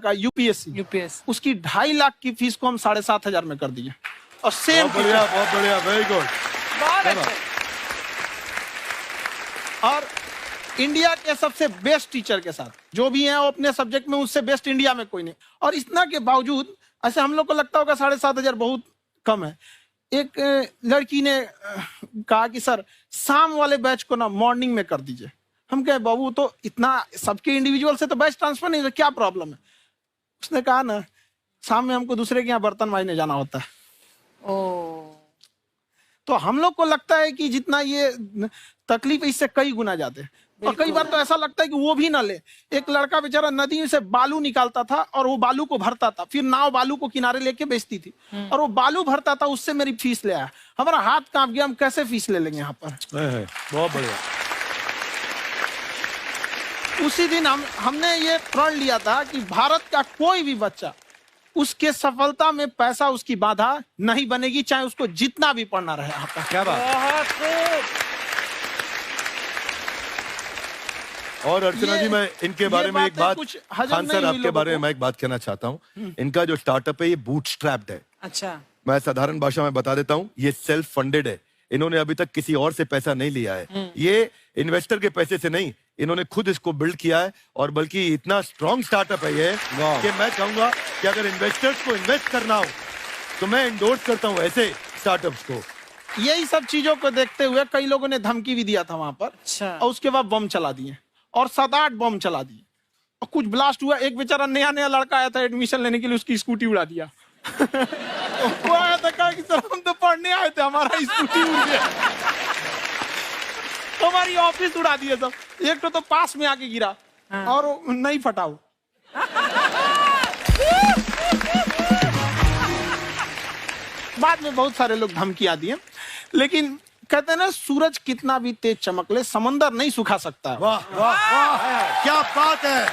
का यूपीएससी, उसकी 2.5 लाख की फीस को हम 7,500 में कर दिए। और सेम बहुत बढ़िया, वेरी गुड। और इंडिया के सबसे बेस्ट टीचर के साथ जो भी हैं वो अपने सब्जेक्ट में उससे बेस्ट इंडिया में कोई नहीं। और इतना के बावजूद ऐसे हम लोग को लगता होगा 7,500 बहुत कम है। एक लड़की ने कहा कि सर शाम वाले बैच को ना मॉर्निंग में कर दीजिए। हम कहे बाबू तो इतना सबके इंडिविजुअल से तो बैच ट्रांसफर नहीं, क्या प्रॉब्लम है? उसने कहा ना शाम में हमको दूसरे के यहाँ बर्तन मांजने जाना होता है। तो हम लोग को लगता है कि जितना ये तकलीफ इससे कई गुना ज्यादा है। और कई बार तो ऐसा लगता है कि वो भी ना ले। एक लड़का बेचारा नदी से बालू निकालता था और वो बालू को भरता था, फिर नाव बालू को किनारे लेके बेचती थी और वो बालू भरता था, उससे मेरी फीस ले आया। हमारा हाथ कांप गया, हम कैसे फीस ले लेंगे यहाँ पर। बहुत बढ़िया। उसी दिन हमने ये प्रण लिया था कि भारत का कोई भी बच्चा उसके सफलता में पैसा उसकी बाधा नहीं बनेगी, चाहे उसको जितना भी पढ़ना रहे यहाँ पर। क्या बात। और अर्चना जी मैं इनके बारे में एक बात, खान सर आपके बारे में मैं एक बात कहना चाहता हूँ। इनका जो स्टार्टअप है ये बूटस्ट्रैप्ड है। अच्छा, मैं साधारण भाषा में बता देता हूँ, ये सेल्फ फंडेड है। इन्होंने अभी तक किसी और से पैसा नहीं लिया है। ये इन्वेस्टर के पैसे से नहीं, इन्होंने खुद इसको बिल्ड किया है। और बल्कि इतना स्ट्रॉन्ग स्टार्टअप है ये कि मैं कहूंगा कि अगर इन्वेस्टर्स को इन्वेस्ट करना हो तो मैं इंडोर्स करता हूँ ऐसे स्टार्टअप्स को। यही सब चीजों को देखते हुए कई लोगों ने धमकी भी दिया था वहां पर। अच्छा। और उसके बाद बम चला दिए और 7-8 बम चला दिए और कुछ ब्लास्ट हुआ। एक बेचारा नया लड़का आया था एडमिशन लेने के लिए, उसकी स्कूटी उड़ा दिया। वो आया था, कहा कि सर हम तो पढ़ने आए थे, हमारा स्कूटी उड़ गया। हमारी ऑफिस उड़ा दिए सब। एक तो पास में आके गिरा और नहीं फटा वो। बाद में बहुत सारे लोग धमकियां दिए, लेकिन कहते हैं ना सूरज कितना भी तेज चमक ले समंदर नहीं सुखा सकता। वाह वाह वाह, क्या बात है।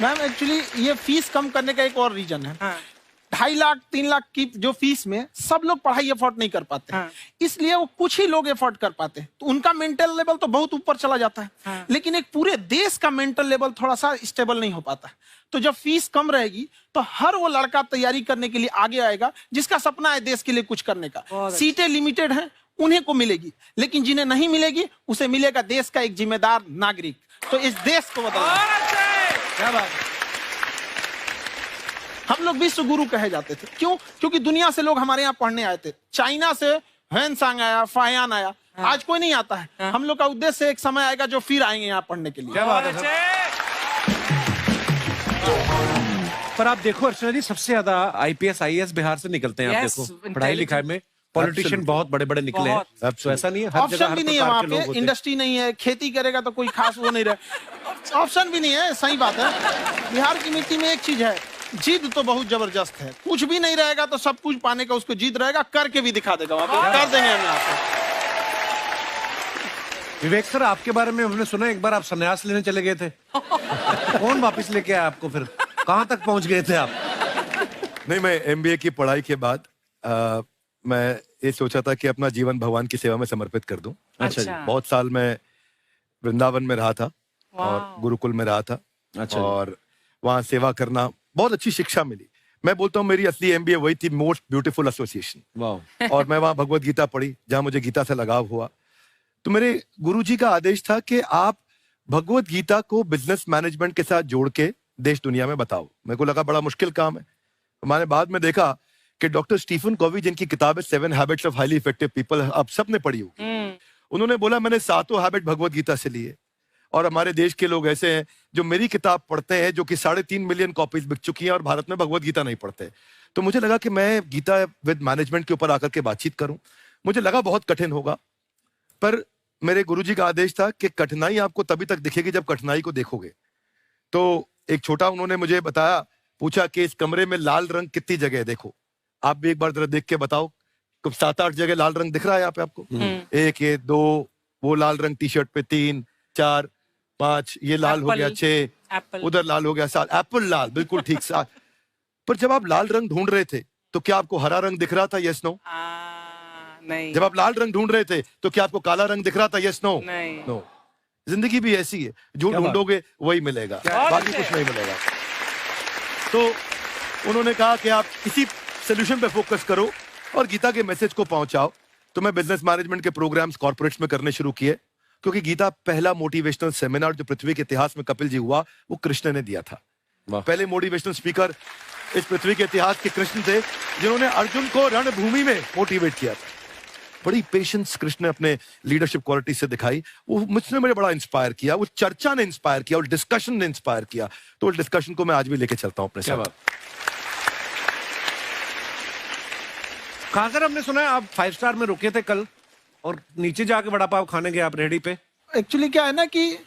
मैम एक्चुअली ये फीस कम करने का एक और रीजन है। 2.5 लाख 3 लाख की जो फीस में सब लोग पढ़ाई अफोर्ड नहीं कर पाते। इसलिए वो कुछ ही लोग अफोर्ड कर पाते हैं, तो उनका मेंटल लेवल तो बहुत ऊपर चला जाता है। लेकिन एक पूरे देश का मेंटल लेवल थोड़ा सा स्टेबल नहीं हो पाता। तो जब फीस कम रहेगी तो हर वो लड़का तैयारी करने के लिए आगे आएगा जिसका सपना है देश के लिए कुछ करने का। सीटें लिमिटेड हैं, उन्हें को मिलेगी, लेकिन जिन्हें नहीं मिलेगी उसे मिलेगा देश का एक जिम्मेदार नागरिक। तो इस देश को बदलना। क्या बात। हम लोग विश्व गुरु कहे जाते थे, क्यों? क्योंकि दुनिया से लोग हमारे यहाँ पढ़ने आए थे। चाइना से ह्वेनसांग आया, फायान आया, आज कोई नहीं आता है। हम लोग का उद्देश्य एक समय आएगा जो फिर आएंगे यहाँ पढ़ने के लिए। क्या बात है। पर आप देखो अर्चना जी, सबसे ज्यादा आईपीएस आईएएस बिहार से निकलते हैं। आप देखो पढ़ाई लिखाई में पॉलिटिशियन बहुत बड़े बड़े निकले हैं। तो ऐसा नहीं है, हर जगह ऑप्शन भी नहीं है वहाँ पे, इंडस्ट्री नहीं है, खेती करेगा तो कोई खास वो नहीं रहे। ऑप्शन भी नहीं है, सही बात है। बिहार की मिट्टी में एक चीज है, जिद तो बहुत जबरदस्त है। कुछ भी नहीं रहेगा तो सब कुछ पाने का उसको जिद रहेगा, करके भी दिखा देगा। वहाँ पे कर देंगे हम यहाँ पे। विवेक सर, आपके बारे में हमने सुना एक बार आप संन्यास लेने चले गए थे। कौन वापस लेके आया आपको? फिर कहाँ तक पहुंच गए थे आप? नहीं, मैं एमबीए की पढ़ाई के बाद मैं ये सोचा था कि अपना जीवन भगवान की सेवा में समर्पित कर दूं। अच्छा जी। बहुत साल मैं वृंदावन में रहा था और गुरुकुल में रहा था। अच्छा। और वहाँ सेवा करना, बहुत अच्छी शिक्षा मिली। मैं बोलता हूँ मेरी असली एमबीए वही थी, मोस्ट ब्यूटीफुल एसोसिएशन। और मैं वहाँ भगवत गीता पढ़ी, जहाँ मुझे गीता से लगाव हुआ। तो मेरे गुरुजी का आदेश था कि आप भगवत गीता को बिजनेस मैनेजमेंट के साथ जोड़ के देश दुनिया में बताओ। मेरे को लगा बड़ा मुश्किल काम है। मैंने बाद में देखा कि डॉक्टर स्टीफन कोवी, जिनकी किताब है 7 habits of highly effective people, आप सबने पढ़ी होगी। उन्होंने बोला मैंने 7 हैबिट भगवत गीता से लिए। और हमारे देश के लोग ऐसे हैं जो मेरी किताब पढ़ते हैं, जो कि 3.5 मिलियन कॉपीज बिक चुकी हैं, और भारत में भगवत गीता नहीं पढ़ते। तो मुझे लगा कि मैं गीता विद मैनेजमेंट के ऊपर आकर के बातचीत करूं। मुझे लगा बहुत कठिन होगा, पर मेरे गुरुजी का आदेश था कि कठिनाई आपको तभी तक दिखेगी जब कठिनाई को देखोगे। तो एक छोटा उन्होंने मुझे बताया, पूछा कि इस कमरे में लाल रंग कितनी जगह है, देखो आप भी एक बार जरा देख के बताओ। 7-8 जगह लाल रंग दिख रहा है यहाँ पे आपको? 1 ये 2, वो लाल रंग टी शर्ट पे 3 4 5, ये लाल हो गया 6, उधर लाल हो गया 7, एप्पल लाल, बिल्कुल ठीक 7। पर जब आप लाल रंग ढूंढ रहे थे तो क्या आपको हरा रंग दिख रहा था? Yes no? नहीं। जब आप लाल रंग ढूंढ रहे थे तो क्या आपको काला रंग दिख रहा था? Yes no? नहीं। नो। जिंदगी भी ऐसी है, जो ढूंढोगे वही मिलेगा, बाकी कुछ नहीं मिलेगा। तो उन्होंने कहा कि आप इसी सोल्यूशन पे फोकस करो और गीता के मैसेज को पहुंचाओ। तो मैं बिजनेस मैनेजमेंट के प्रोग्राम्स कॉर्पोरेट्स में करने शुरू किए, क्योंकि गीता पहला मोटिवेशनल सेमिनार जो पृथ्वी के इतिहास में कपिल जी हुआ, वो कृष्ण ने दिया था। पहले मोटिवेशनल स्पीकर इस पृथ्वी के इतिहास के कृष्ण थे, जिन्होंने अर्जुन को रणभूमि में मोटिवेट किया था। बड़ी पेशेंस कृष्ण ने अपने लीडरशिप क्वालिटी से दिखाई, वो मुझसे मुझे बड़ा इंस्पायर किया, वो चर्चा ने इंस्पायर किया और डिस्कशन ने इंस्पायर किया। तो उस डिस्कशन को मैं आज भी लेके चलता हूं अपने साथ। कहाँ सर, हमने सुना है आप 5 स्टार में रुके थे कल और नीचे जाके वड़ा पाव खाने गए आप रेहड़ी पे। एक्चुअली क्या है ना कि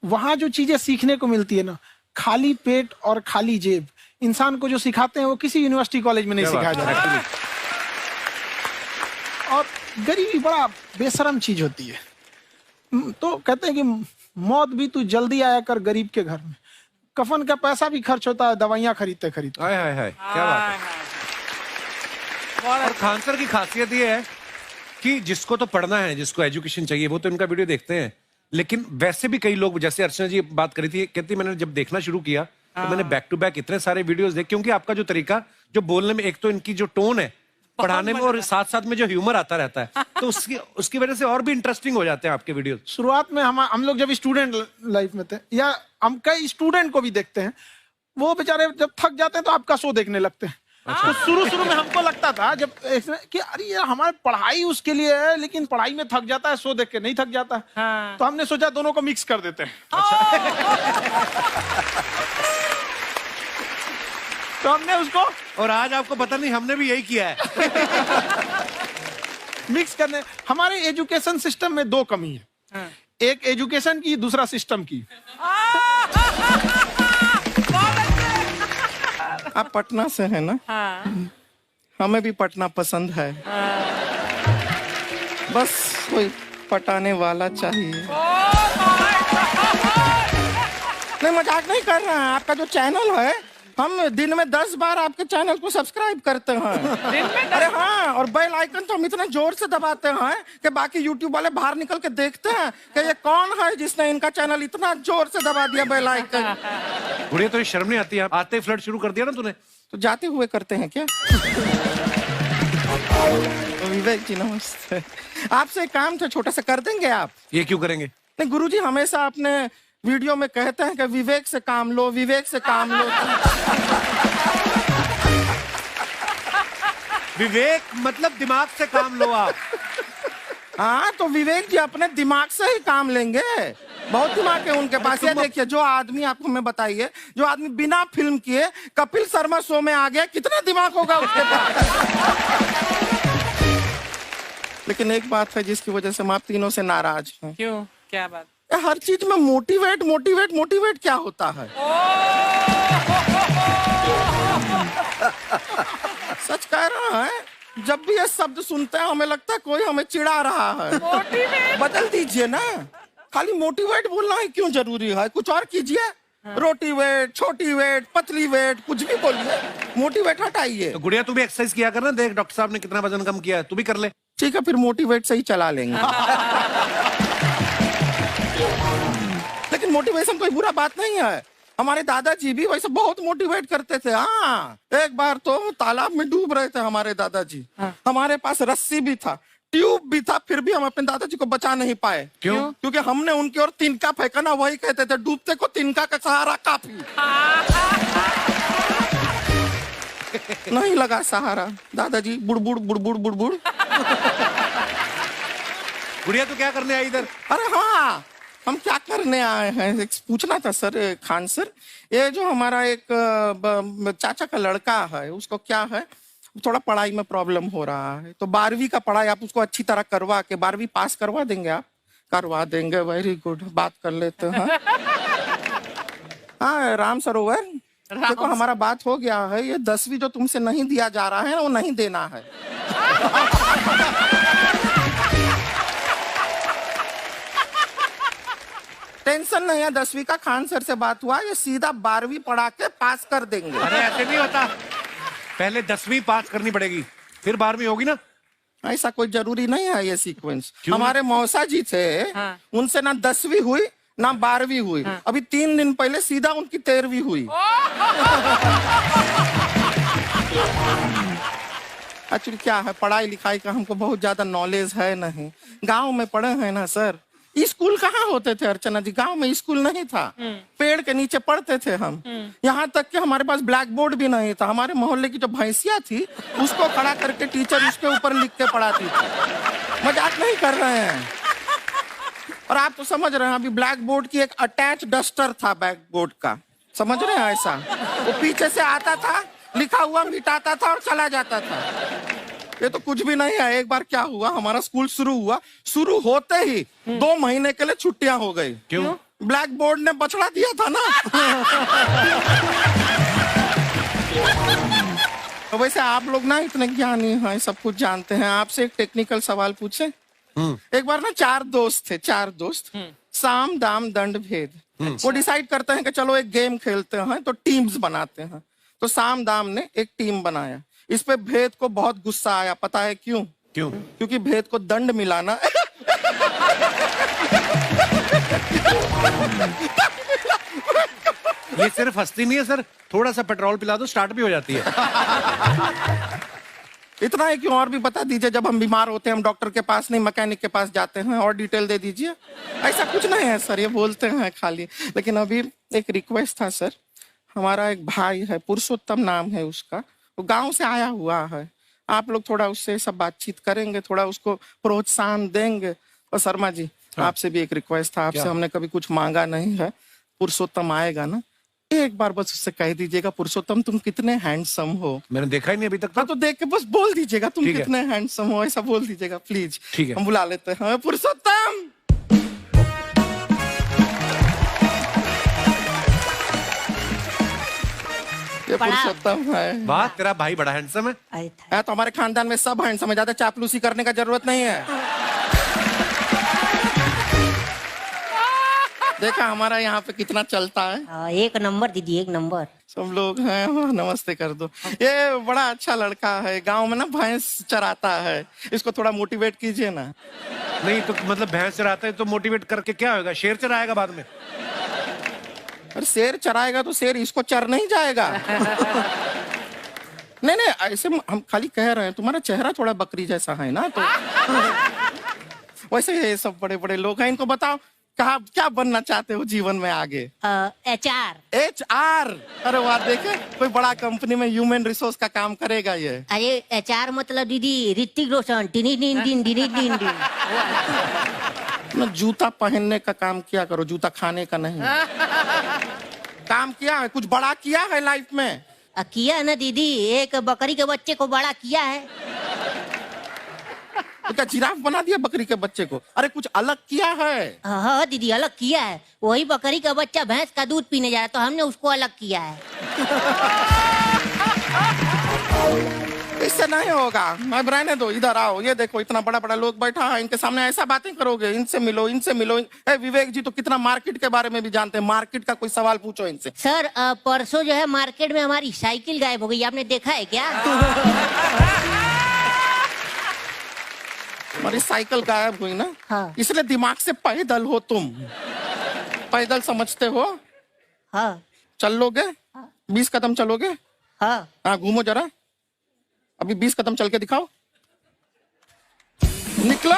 वहां जो चीजें सीखने को मिलती है ना, खाली पेट और खाली जेब इंसान को जो सिखाते हैं वो किसी यूनिवर्सिटी कॉलेज में नहीं सिखाया जाता। और गरीबी बड़ा बेशरम चीज होती है। तो कहते हैं कि मौत भी तू जल्दी आया कर गरीब के घर में, कफन का पैसा भी खर्च होता है दवाइयां खरीदते खरीदते। हाय हाय हाय, क्या बात है। और खान सर की खासियत ये है कि जिसको तो पढ़ना है, जिसको एजुकेशन चाहिए, वो तो इनका वीडियो देखते हैं। लेकिन वैसे भी कई लोग, जैसे अर्चना जी बात करी थी, कहती मैंने जब देखना शुरू किया तो मैंने बैक टू बैक इतने सारे वीडियोस देखे, क्योंकि आपका जो तरीका जो बोलने में, एक तो इनकी जो टोन है पढ़ाने में, और साथ साथ में जो ह्यूमर आता रहता है, तो उसकी वजह से और भी इंटरेस्टिंग हो जाते हैं आपके वीडियो। शुरुआत में हम लोग जब स्टूडेंट लाइफ में थे, या हम कई स्टूडेंट को भी देखते हैं, वो बेचारे जब थक जाते हैं तो आपका शो देखने लगते हैं। तो शुरू में हमको लगता था जब कि अरे यार हमारी पढ़ाई उसके लिए है, लेकिन पढ़ाई में थक जाता है, शो देख के नहीं थक जाता। हाँ। तो हमने सोचा दोनों को मिक्स कर देते हैं। तो हमने उसको, और आज आपको पता नहीं हमने भी यही किया है। मिक्स करने। हमारे एजुकेशन सिस्टम में 2 कमी है। हाँ। एक एजुकेशन की, दूसरा सिस्टम की। आप पटना से हैं ना? हाँ। हमें भी पटना पसंद है। बस कोई पटाने वाला चाहिए। नहीं, मजाक नहीं कर रहे हैं। आपका जो चैनल है, हम दिन में 10 बार आपके चैनल को सब्सक्राइब करते हैं। दिन में 10? अरे हाँ, और बेल आइकन तो हम इतना जोर से दबाते हैं कि बाकी यूट्यूब वाले बाहर निकल के देखते हैं कि ये कौन है जिसने इनका चैनल इतना जोर से दबा दिया बेल आइकन। बुढ़िया, तो शर्म नहीं आती? आते ही फ्लर्ट शुरू कर दिया ना तूने। तो जाते हुए करते हैं क्या? विवेक जी नमस्ते। आपसे एक काम था छोटा सा, कर देंगे आप? ये क्यों करेंगे? नहीं, गुरुजी हमेशा अपने वीडियो में कहते हैं कि विवेक से काम लो, विवेक से काम लो। विवेक मतलब दिमाग से काम लो आप। हाँ, तो विवेक जी अपने दिमाग से ही काम लेंगे। बहुत दिमाग है उनके पास। ये देखिए, जो आदमी, आपको मैं बताइए, जो आदमी बिना फिल्म किए कपिल शर्मा शो में आ गया, कितना दिमाग होगा उसके पास। लेकिन एक बात है जिसकी वजह से हम आप तीनों से नाराज हैं। क्यों? क्या बात? हर चीज में मोटिवेट मोटिवेट मोटिवेट क्या होता है? सच कह रहा है, जब भी ये शब्द सुनते हैं हमें लगता है कोई हमें चिढ़ा रहा है। मोटिवेट? बदल दीजिए ना, खाली मोटिवेट बोलना ही क्यों जरूरी है? कुछ और कीजिए। रोटी वेट, छोटी वेट, पतली वेट, कुछ भी बोलिए, मोटिवेट हटाइए। तो गुड़िया, तू भी एक्सरसाइज किया कर ना, देख डॉक्टर साहब ने कितना वजन कम किया है, तू भी कर ले। ठीक है, फिर मोटिवेट से ही चला लेंगे। लेकिन मोटिवेशन कोई बुरा बात नहीं है। हमारे दादाजी भी वैसे बहुत मोटिवेट करते थे। हाँ, एक बार तो तालाब में डूब रहे थे हमारे दादाजी। हमारे पास रस्सी भी था, ट्यूब भी था, फिर भी हम अपने दादाजी को बचा नहीं पाए। क्यों? क्योंकि हमने उनकी ओर तिनका फेंका ना, वही कहते थे डूबते को तिनका का सहारा काफी। नहीं लगा सहारा, दादाजी बुड़बुड़ बुड़बुड़ बुड़बुड़। गुड़िया, तू क्या करने आई इधर? अरे हाँ, हम क्या करने आए हैं, एक पूछना था सर, खान सर, ये जो हमारा एक चाचा का लड़का है, उसको क्या है, थोड़ा पढ़ाई में प्रॉब्लम हो रहा है। तो 12वीं का पढ़ाई आप उसको अच्छी तरह करवा के 12वीं पास करवा देंगे आप? करवा देंगे, वेरी गुड, बात कर लेते हैं। हाँ, राम सरोवर, देखो हमारा बात हो गया है। ये 10वीं जो तुमसे नहीं दिया जा रहा है वो नहीं देना है। टेंशन नहीं है, 10वीं का खान सर से बात हुआ, ये सीधा 12वीं पढ़ा के पास कर देंगे। अरे ऐसे नहीं होता, पहले 10वीं पास करनी पड़ेगी, फिर 12वीं होगी ना। ऐसा कोई जरूरी नहीं है ये सीक्वेंस। हमारे मौसा जी थे, उनसे ना 10वीं हुई ना 12वीं हुई, अभी 3 दिन पहले सीधा उनकी 13वीं हुई। एक्चुअली क्या है, पढ़ाई लिखाई का हमको बहुत ज्यादा नॉलेज है नहीं। गांव में पढ़े हैं ना सर, स्कूल कहाँ होते थे अर्चना जी, गांव में स्कूल नहीं था, पेड़ के नीचे पढ़ते थे हम। यहाँ तक कि हमारे पास ब्लैक बोर्ड भी नहीं था। हमारे मोहल्ले की जो भैंसिया थी उसको खड़ा करके टीचर उसके ऊपर लिख के पढ़ाती थी। मजाक नहीं कर रहे हैं। और आप तो समझ रहे हैं, अभी ब्लैक बोर्ड की एक अटैच डस्टर था बैक बोर्ड का, समझ रहे हैं ऐसा, वो पीछे से आता था, लिखा हुआ मिटाता था और चला जाता था। ये तो कुछ भी नहीं है। एक बार क्या हुआ, हमारा स्कूल शुरू हुआ, शुरू होते ही 2 महीने के लिए छुट्टियां हो गई। क्यों? ब्लैक बोर्ड ने बछड़ा दिया था ना। तो वैसे आप लोग ना इतने ज्ञानी हैं, सब कुछ जानते हैं। आपसे एक टेक्निकल सवाल पूछे। एक बार ना 4 दोस्त थे, 4 दोस्त, साम दाम दंड भेद। वो डिसाइड करते हैं कि चलो एक गेम खेलते हैं, तो टीम्स बनाते हैं। तो साम दाम ने एक टीम बनाया। इस पे भेद को बहुत गुस्सा आया, पता है क्यों? क्यों? क्योंकि भेद को दंड मिलाना ये सिर्फ हंसती नहीं है सर, थोड़ा सा पेट्रोल पिला दो स्टार्ट भी हो जाती है। इतना है कि और भी बता दीजिए, जब हम बीमार होते हैं हम डॉक्टर के पास नहीं मैकेनिक के पास जाते हैं, और डिटेल दे दीजिए। ऐसा कुछ नहीं है सर, ये बोलते हैं खाली। लेकिन अभी एक रिक्वेस्ट था सर, हमारा एक भाई है, पुरुषोत्तम नाम है उसका, वो गांव से आया हुआ है। आप लोग थोड़ा उससे सब बातचीत करेंगे, थोड़ा उसको प्रोत्साहन देंगे। और शर्मा जी, आपसे भी एक रिक्वेस्ट था, आपसे हमने कभी कुछ मांगा नहीं है। पुरुषोत्तम आएगा ना, एक बार बस उससे कह दीजिएगा, पुरुषोत्तम तुम कितने हैंडसम हो। मैंने देखा ही नहीं अभी तक। हाँ तो देख के बस बोल दीजिएगा तुम ठीक है। कितने हैंडसम हो, ऐसा बोल दीजिएगा प्लीज। ठीक है। हम बुला लेते हैं पुरुषोत्तम। ये पुरुषोत्तम है। वाह, तेरा भाई बड़ा हैंडसम है। है तो हमारे खानदान में सब हैंडसम है, ज्यादा चापलूसी करने का जरूरत नहीं है। देखा हमारा यहाँ पे कितना चलता है। एक नंबर दीदी, एक नंबर। सब लोग हैं, नमस्ते कर दो। ये बड़ा अच्छा लड़का है, गांव में ना भैंस चराता है, इसको थोड़ा मोटिवेट कीजिए ना। नहीं तो मतलब भैंस चराता है तो मोटिवेट करके क्या होगा, शेर चराएगा बाद में। अरे शेर चराएगा तो शेर इसको चर नहीं जाएगा। नहीं नहीं, ऐसे हम खाली कह रहे हैं, तुम्हारा चेहरा थोड़ा बकरी जैसा है ना, तो वैसे ये सब बड़े बड़े लोग हैं। इनको बताओ कहा क्या बनना चाहते हो जीवन में आगे? HR। HR? अरे वाह, देखे कोई बड़ा कंपनी में ह्यूमन रिसोर्स का काम करेगा ये। अरे HR मतलब दीदी Hrithik Roshan. Tiny tin tin tiny tin tin. ना जूता पहनने का काम किया करो, जूता खाने का नहीं। काम किया है, कुछ बड़ा किया है लाइफ में? किया ना दीदी, एक बकरी के बच्चे को बड़ा किया है। तो क्या जिराफ बना दिया बकरी के बच्चे को? अरे कुछ अलग किया है। हाँ दीदी, अलग किया है। वही बकरी का बच्चा भैंस का दूध पीने जा रहा है, तो हमने उसको अलग किया है। इससे नहीं होगा, मैं रहने दो, इधर आओ। ये देखो इतना बड़ा बड़ा लोग बैठा है, इनके सामने ऐसा बातें करोगे? इनसे मिलो, इनसे मिलो। विवेक जी तो कितना मार्केट के बारे में भी जानते हैं, मार्केट का कोई सवाल पूछो इनसे। सर परसों जो है मार्केट में हमारी साइकिल गायब हो गई, आपने देखा है क्या? हमारी साइकिल गायब हुई ना, हाँ। इसलिए दिमाग से पैदल हो तुम। पैदल समझते हो? हाँ। चल लोगे? 20 कदम चलोगे? हाँ। हाँ, घूमो जरा, अभी 20 कदम चल के दिखाओ। निकलो।